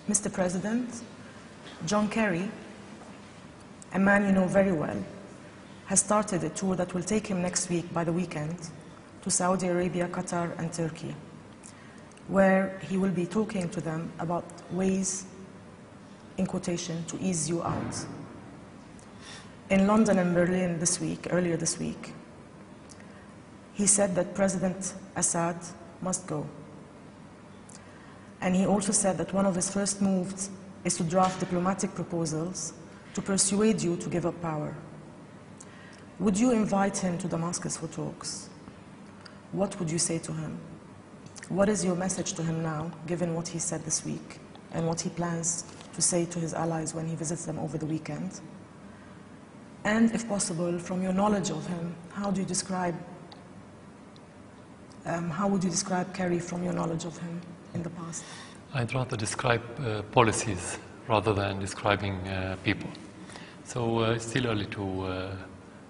Mr. President, John Kerry, a man you know very well, has started a tour that will take him next week by the weekend to Saudi Arabia, Qatar, and Turkey, where he will be talking to them about ways, in quotation, to ease you out. In London and Berlin this week, earlier this week, he said that President Assad must go. And he also said that one of his first moves is to draft diplomatic proposals to persuade you to give up power. Would you invite him to Damascus for talks? What would you say to him? What is your message to him now, given what he said this week and what he plans to say to his allies when he visits them over the weekend? And if possible, from your knowledge of him, how would you describe Kerry from your knowledge of him in the past? I'd rather describe policies rather than describing people. So it's still early to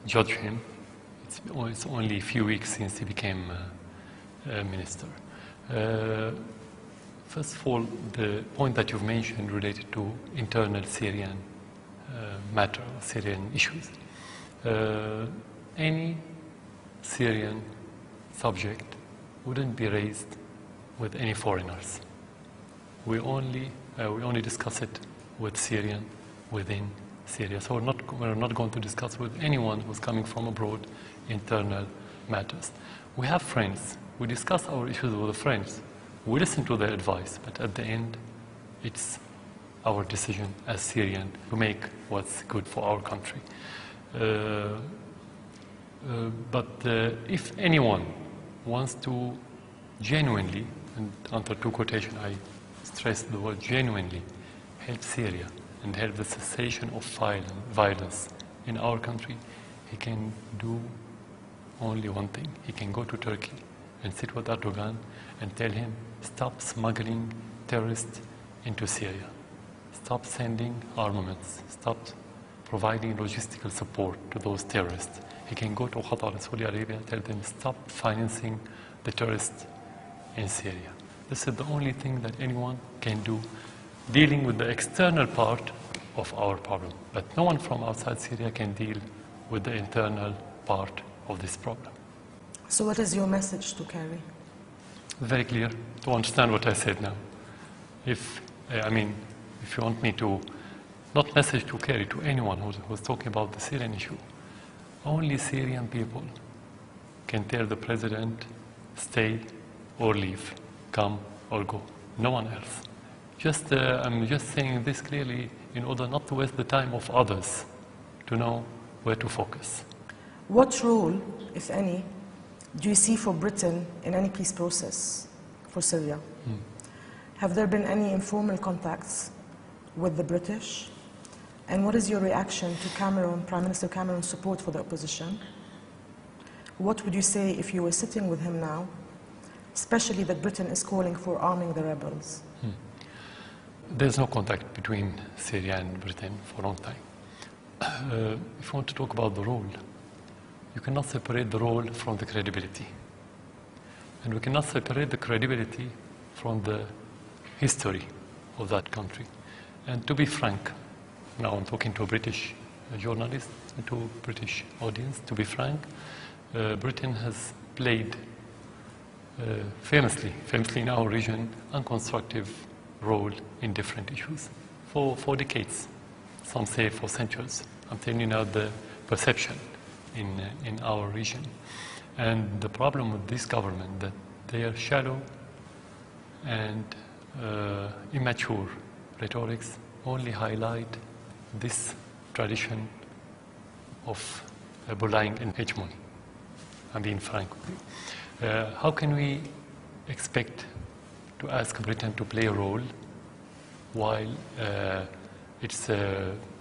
judge him. It's only a few weeks since he became minister. First of all, the point that you've mentioned related to internal Syrian matter, Syrian issues. Any Syrian subject wouldn't be raised with any foreigners. We only discuss it with Syrian within Syria. So we're not going to discuss with anyone who's coming from abroad internal matters. We have friends. We discuss our issues with the friends. We listen to their advice, but at the end, it's our decision as Syrian to make what's good for our country. But if anyone wants to genuinely, and under two quotation I stress the word genuinely, help Syria and help the cessation of violence in our country, he can do only one thing. He can go to Turkey and sit with Erdogan and tell him, stop smuggling terrorists into Syria. Stop sending armaments. Stop providing logistical support to those terrorists. He can go to Qatar and Saudi Arabia and tell them, stop financing the terrorists in Syria. This is the only thing that anyone can do, dealing with the external part of our problem. But no one from outside Syria can deal with the internal part of this problem. So what is your message to Kerry? Very clear, to understand what I said now. If you want me to, not message to Kerry, to anyone who's talking about the Syrian issue, only Syrian people can tell the president, stay or leave, come or go, no one else. I'm just saying this clearly in order not to waste the time of others, to know where to focus. What role, if any, do you see for Britain in any peace process for Syria? Have there been any informal contacts with the British? And what is your reaction to Prime Minister Cameron's support for the opposition? What would you say if you were sitting with him now, especially that Britain is calling for arming the rebels? There's no contact between Syria and Britain for a long time. If you want to talk about the role, you cannot separate the role from the credibility. And we cannot separate the credibility from the history of that country. And to be frank, now I'm talking to a British journalist, to a British audience, to be frank, Britain has played famously in our region, unconstructive role in different issues for decades. Some say for centuries. I'm telling you now the perception in our region. And the problem with this government that they are shallow and immature rhetorics only highlight this tradition of bullying and hegemony. I'm being frank with you. How can we expect to ask Britain to play a role while it's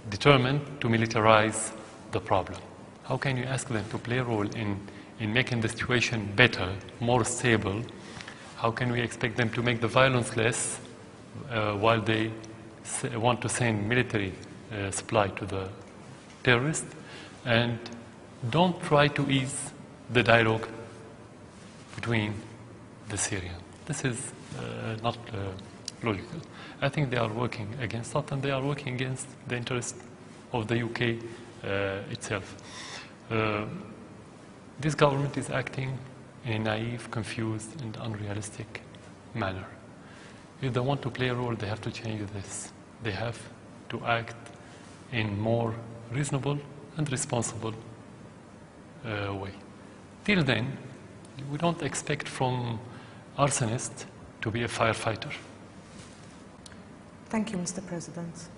determined to militarize the problem? How can you ask them to play a role in making the situation better, more stable? How can we expect them to make the violence less while they want to send military supply to the terrorists? And don't try to ease the dialogue between the Syrians. This is not logical. I think they are working against that, and they are working against the interest of the UK itself. This government is acting in a naive, confused, and unrealistic manner. If they want to play a role, they have to change this. They have to act in more reasonable and responsible way. Till then, we don't expect from arsonist to be a firefighter. Thank you, Mr. President.